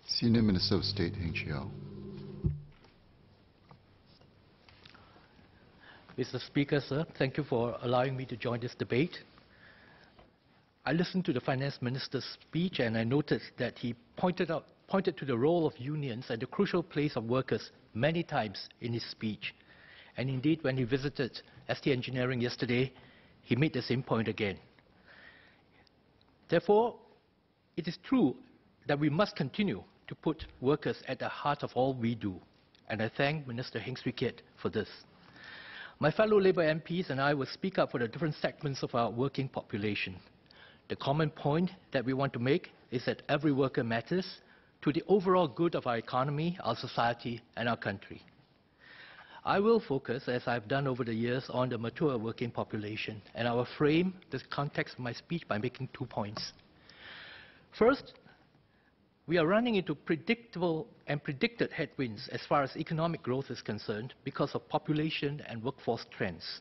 Senior Minister of State Heng Chee. Mr. Speaker, sir, thank you for allowing me to join this debate. I listened to the Finance Minister's speech and I noticed that he pointed to the role of unions and the crucial place of workers many times in his speech. And indeed, when he visited ST Engineering yesterday, he made the same point again. Therefore, it is true that we must continue to put workers at the heart of all we do. And I thank Minister Heng Chee for this. My fellow Labour MPs and I will speak up for the different segments of our working population. The common point that we want to make is that every worker matters to the overall good of our economy, our society, and our country. I will focus, as I've done over the years, on the mature working population, and I will frame the context of my speech by making 2 points. First, we are running into predictable and predicted headwinds as far as economic growth is concerned because of population and workforce trends.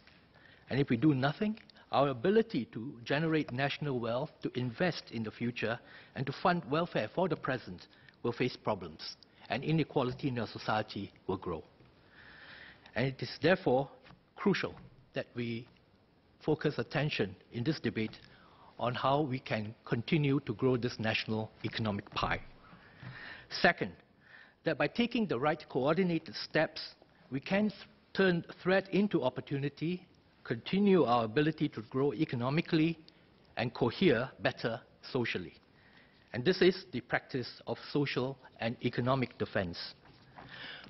And if we do nothing, our ability to generate national wealth, to invest in the future, and to fund welfare for the present will face problems, and inequality in our society will grow. And it is therefore crucial that we focus attention in this debate on how we can continue to grow this national economic pie. Second, that by taking the right coordinated steps, we can turn threat into opportunity, continue our ability to grow economically, and cohere better socially. And this is the practice of social and economic defense.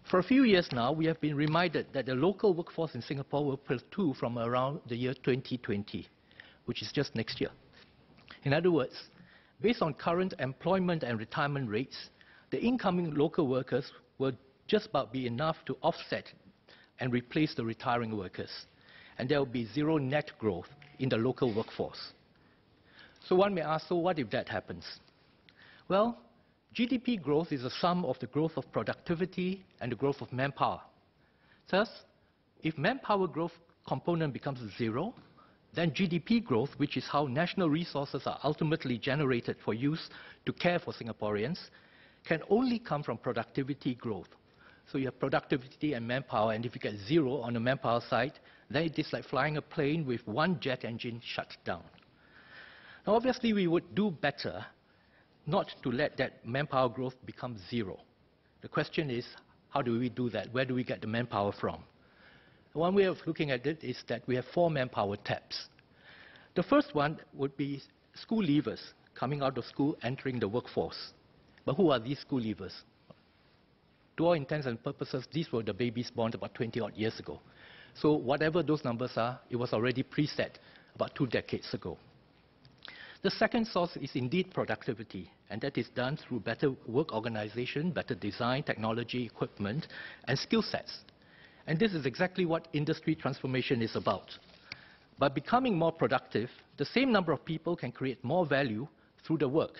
For a few years now, we have been reminded that the local workforce in Singapore will plateau from around the year 2020, which is just next year. In other words, based on current employment and retirement rates, the incoming local workers will just about be enough to offset and replace the retiring workers. And there will be zero net growth in the local workforce. So one may ask, so what if that happens? Well, GDP growth is a sum of the growth of productivity and the growth of manpower. Thus, if manpower growth component becomes zero, then GDP growth, which is how national resources are ultimately generated for use to care for Singaporeans, can only come from productivity growth. So you have productivity and manpower, and if you get zero on the manpower side, then it is like flying a plane with one jet engine shut down. Now, obviously, we would do better not to let that manpower growth become zero. The question is, how do we do that? Where do we get the manpower from? One way of looking at it is that we have 4 manpower taps. The first one would be school leavers coming out of school, entering the workforce. But who are these school leavers? To all intents and purposes, these were the babies born about 20-odd years ago. So whatever those numbers are, it was already preset about 2 decades ago. The second source is indeed productivity, and that is done through better work organization, better design, technology, equipment, and skill sets. And this is exactly what industry transformation is about. By becoming more productive, the same number of people can create more value through the work.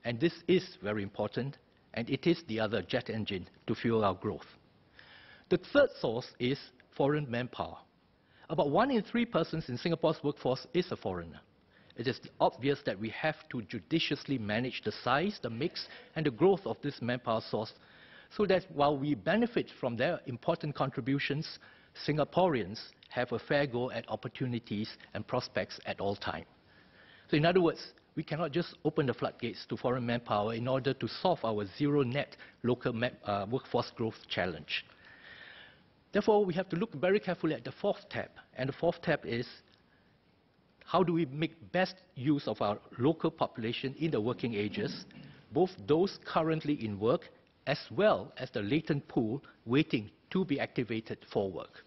And this is very important, and it is the other jet engine to fuel our growth. The third source is foreign manpower. About 1 in 3 persons in Singapore's workforce is a foreigner. It is obvious that we have to judiciously manage the size, the mix, and the growth of this manpower source so that while we benefit from their important contributions, Singaporeans have a fair go at opportunities and prospects at all times. So in other words, we cannot just open the floodgates to foreign manpower in order to solve our zero net local workforce growth challenge. Therefore, we have to look very carefully at the 4th tab. And the 4th tab is, how do we make best use of our local population in the working ages, both those currently in work as well as the latent pool waiting to be activated for work.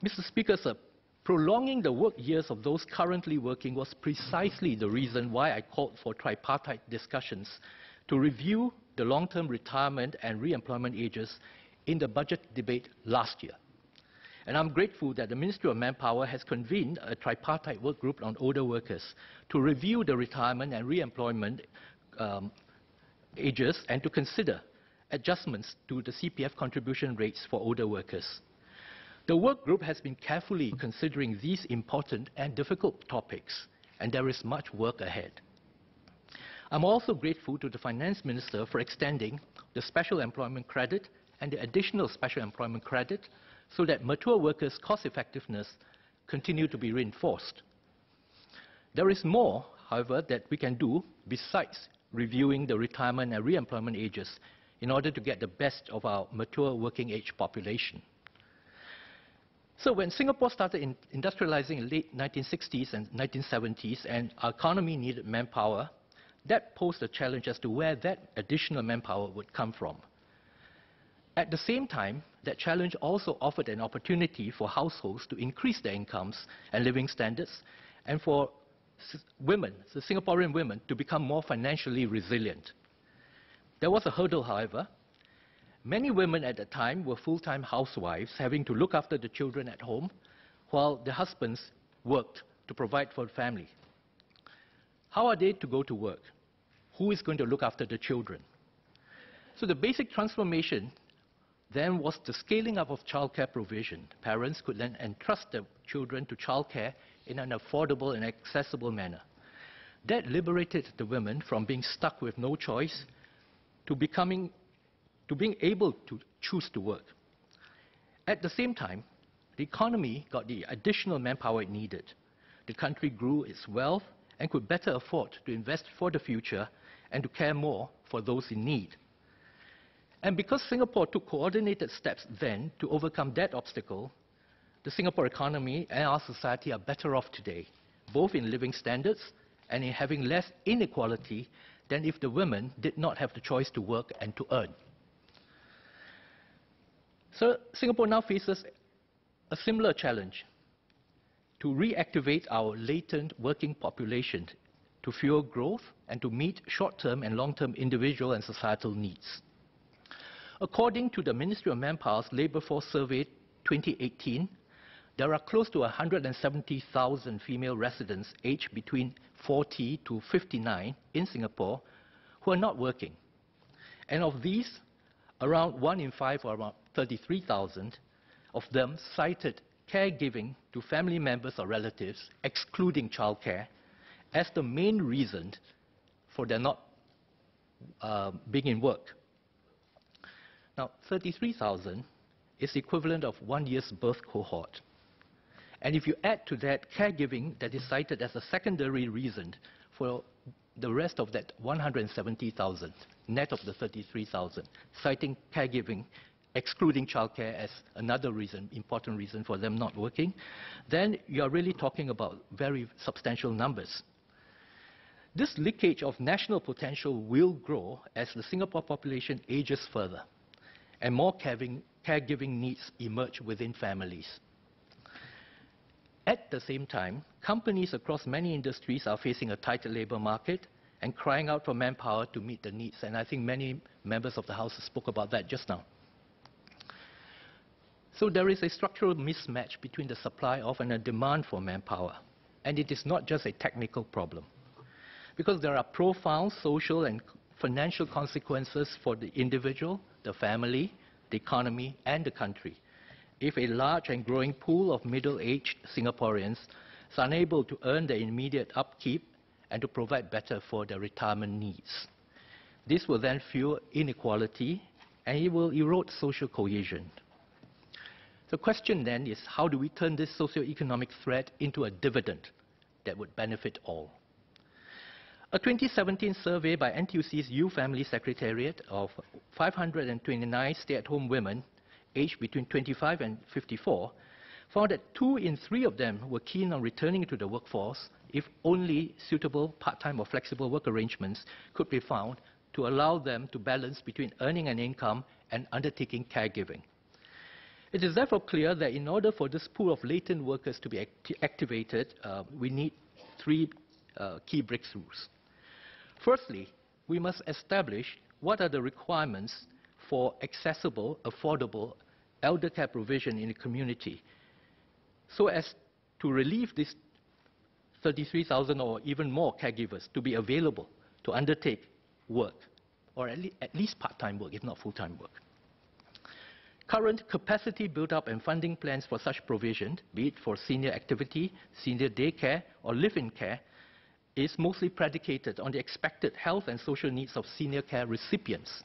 Mr. Speaker, sir, prolonging the work years of those currently working was precisely the reason why I called for tripartite discussions to review the long-term retirement and re-employment ages in the budget debate last year. And I'm grateful that the Ministry of Manpower has convened a tripartite work group on older workers to review the retirement and re-employment ages and to consider adjustments to the CPF contribution rates for older workers. The work group has been carefully considering these important and difficult topics, and there is much work ahead. I'm also grateful to the Finance Minister for extending the Special Employment Credit and the additional Special Employment Credit so that mature workers' cost effectiveness continue to be reinforced. There is more, however, that we can do besides reviewing the retirement and re-employment ages in order to get the best of our mature working age population. So when Singapore started industrializing in the late 1960s and 1970s and our economy needed manpower, that posed a challenge as to where that additional manpower would come from. At the same time, that challenge also offered an opportunity for households to increase their incomes and living standards, and for women, the Singaporean women, to become more financially resilient. There was a hurdle, however. Many women at the time were full-time housewives, having to look after the children at home, while their husbands worked to provide for the family. How are they to go to work? Who is going to look after the children? So the basic transformation then was the scaling up of childcare provision. Parents could then entrust their children to childcare in an affordable and accessible manner. That liberated the women from being stuck with no choice to being able to choose to work. At the same time, the economy got the additional manpower it needed. The country grew its wealth and could better afford to invest for the future and to care more for those in need. And because Singapore took coordinated steps then to overcome that obstacle, the Singapore economy and our society are better off today, both in living standards and in having less inequality than if the women did not have the choice to work and to earn. So Singapore now faces a similar challenge to reactivate our latent working population to fuel growth and to meet short-term and long-term individual and societal needs. According to the Ministry of Manpower's Labour Force Survey 2018, there are close to 170,000 female residents aged between 40 to 59 in Singapore who are not working. And of these, around 1 in 5, or around 33,000 of them, cited caregiving to family members or relatives, excluding childcare, as the main reason for their not being in work. Now, 33,000 is the equivalent of 1 year's birth cohort. And if you add to that caregiving that is cited as a secondary reason for the rest of that 170,000, net of the 33,000, citing caregiving, excluding childcare as another reason, important reason for them not working, then you are really talking about very substantial numbers. This leakage of national potential will grow as the Singapore population ages further and more caregiving needs emerge within families. At the same time, companies across many industries are facing a tighter labor market and crying out for manpower to meet the needs. And I think many members of the House spoke about that just now. So there is a structural mismatch between the supply of and the demand for manpower. And it is not just a technical problem, because there are profound social and financial consequences for the individual, the family, the economy, and the country if a large and growing pool of middle-aged Singaporeans is unable to earn their immediate upkeep and to provide better for their retirement needs. This will then fuel inequality and it will erode social cohesion. The question then is, how do we turn this socio-economic threat into a dividend that would benefit all? A 2017 survey by NTUC's Youth Family Secretariat of 529 stay-at-home women aged between 25 and 54 found that 2 in 3 of them were keen on returning to the workforce if only suitable part-time or flexible work arrangements could be found to allow them to balance between earning an income and undertaking caregiving. It is therefore clear that in order for this pool of latent workers to be activated, we need 3 key breakthroughs. Firstly, we must establish what are the requirements for accessible, affordable elder care provision in the community so as to relieve these 33,000 or even more caregivers to be available to undertake work, or at least part-time work, if not full-time work. Current capacity build-up and funding plans for such provision, be it for senior activity, senior day care, or live-in care, is mostly predicated on the expected health and social needs of senior care recipients.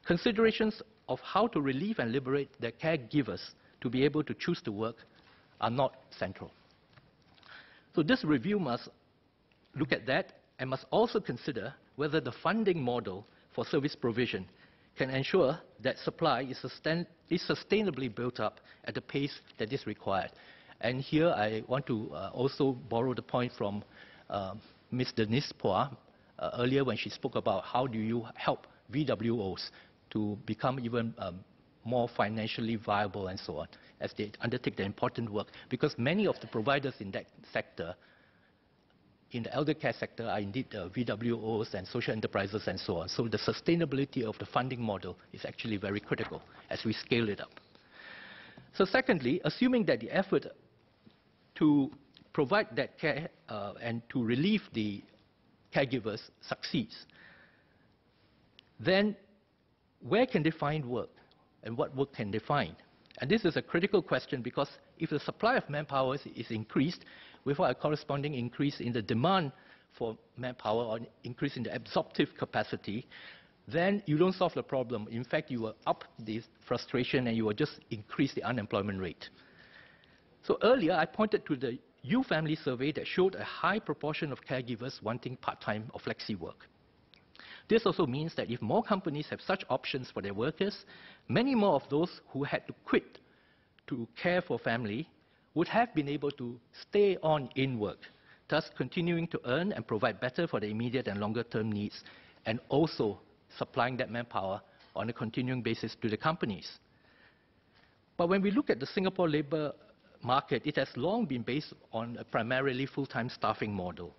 Considerations of how to relieve and liberate their caregivers to be able to choose to work are not central. So this review must look at that and must also consider whether the funding model for service provision can ensure that supply is sustainably built up at the pace that is required. And here I want to also borrow the point from Ms. Denise Phua earlier when she spoke about how do you help VWOs to become even more financially viable and so on as they undertake the important work. Because many of the providers in that sector, in the elder care sector, are indeed VWOs and social enterprises and so on. So the sustainability of the funding model is actually very critical as we scale it up. So secondly, assuming that the effort to provide that care and to relieve the caregivers succeeds, then where can they find work and what work can they find? And this is a critical question because if the supply of manpower is increased without a corresponding increase in the demand for manpower or increase in the absorptive capacity, then you don't solve the problem. In fact, you will up the frustration and you will just increase the unemployment rate. So earlier, I pointed to the U Family survey that showed a high proportion of caregivers wanting part-time or flexi work. This also means that if more companies have such options for their workers, many more of those who had to quit to care for family would have been able to stay on in work, thus continuing to earn and provide better for the immediate and longer-term needs, and also supplying that manpower on a continuing basis to the companies. But when we look at the Singapore labour market, it has long been based on a primarily full-time staffing model.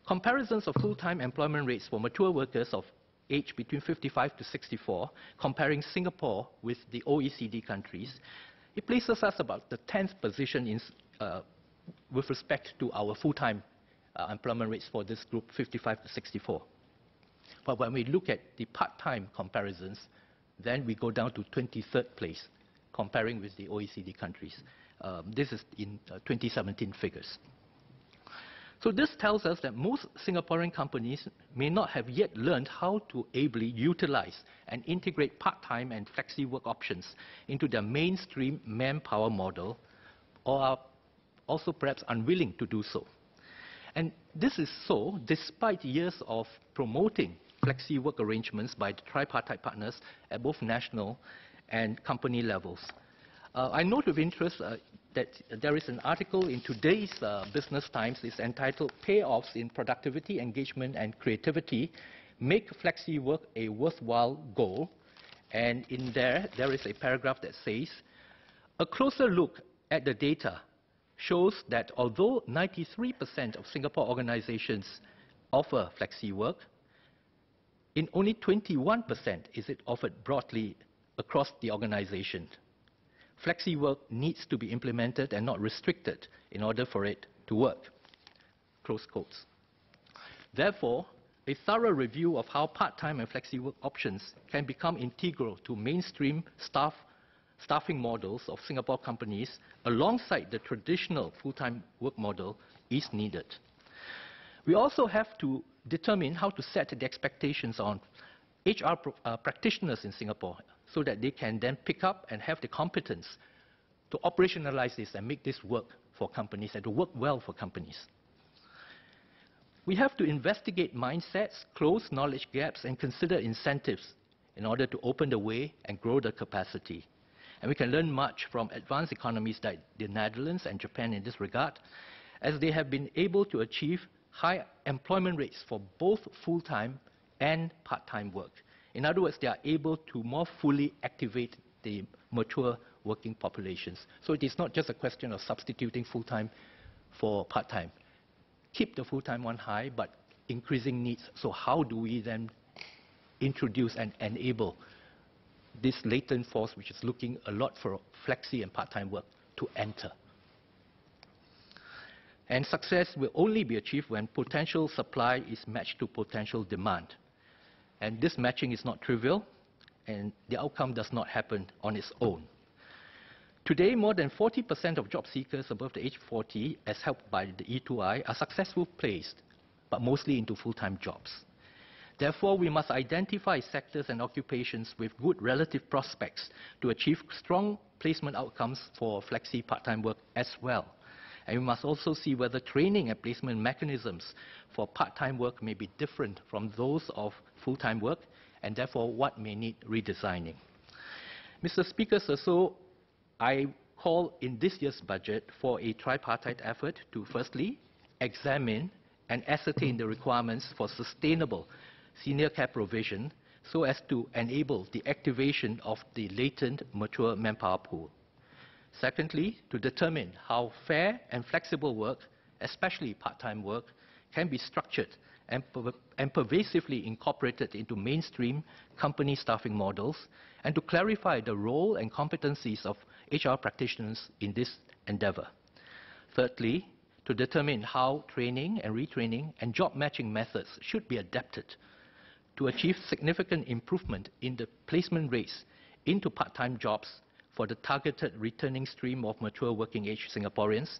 Comparisons of full-time employment rates for mature workers of age between 55 to 64, comparing Singapore with the OECD countries, it places us about the 10th position with respect to our full-time employment rates for this group, 55 to 64. But when we look at the part-time comparisons, then we go down to 23rd place, comparing with the OECD countries. This is in 2017 figures. So this tells us that most Singaporean companies may not have yet learned how to ably utilize and integrate part-time and flexi work options into their mainstream manpower model, or are also perhaps unwilling to do so. And this is so despite years of promoting flexi work arrangements by the tripartite partners at both national and company levels. I note with interest that there is an article in today's Business Times. It's entitled Payoffs in Productivity, Engagement and Creativity Make Flexi Work a Worthwhile Goal. And in there is a paragraph that says, a closer look at the data shows that although 93% of Singapore organizations offer flexi work, in only 21% is it offered broadly across the organization. Flexi work needs to be implemented and not restricted in order for it to work. Close quotes. Therefore, a thorough review of how part-time and flexi work options can become integral to mainstream staffing models of Singapore companies alongside the traditional full-time work model is needed. We also have to determine how to set the expectations on HR practitioners in Singapore so that they can then pick up and have the competence to operationalize this and make this work for companies and to work well for companies. We have to investigate mindsets, close knowledge gaps, and consider incentives in order to open the way and grow the capacity. And we can learn much from advanced economies like the Netherlands and Japan in this regard, as they have been able to achieve high employment rates for both full-time and part-time work. In other words, they are able to more fully activate the mature working populations. So it is not just a question of substituting full-time for part-time. Keep the full-time one high, but increasing needs. So how do we then introduce and enable this latent force, which is looking a lot for flexi and part-time work, to enter? And success will only be achieved when potential supply is matched to potential demand. And this matching is not trivial, and the outcome does not happen on its own. Today, more than 40% of job seekers above the age 40, as helped by the E2I, are successfully placed but mostly into full-time jobs. Therefore, we must identify sectors and occupations with good relative prospects to achieve strong placement outcomes for flexi part-time work as well. And we must also see whether training and placement mechanisms for part-time work may be different from those of full-time work, and therefore what may need redesigning. Mr. Speaker, so I call in this year's budget for a tripartite effort to firstly examine and ascertain the requirements for sustainable senior care provision so as to enable the activation of the latent mature manpower pool. Secondly, to determine how fair and flexible work, especially part-time work, can be structured and pervasively incorporated into mainstream company staffing models, and to clarify the role and competencies of HR practitioners in this endeavor. Thirdly, to determine how training and retraining and job matching methods should be adapted to achieve significant improvement in the placement rates into part-time jobs for the targeted returning stream of mature working age Singaporeans,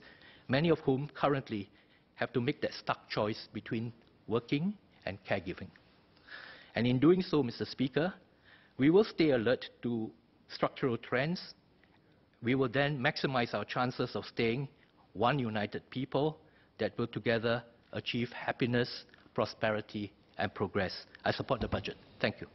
many of whom currently have to make that stark choice between working and caregiving. And in doing so, Mr. Speaker, we will stay alert to structural trends. We will then maximize our chances of staying one united people that will together achieve happiness, prosperity, and progress. I support the budget. Thank you.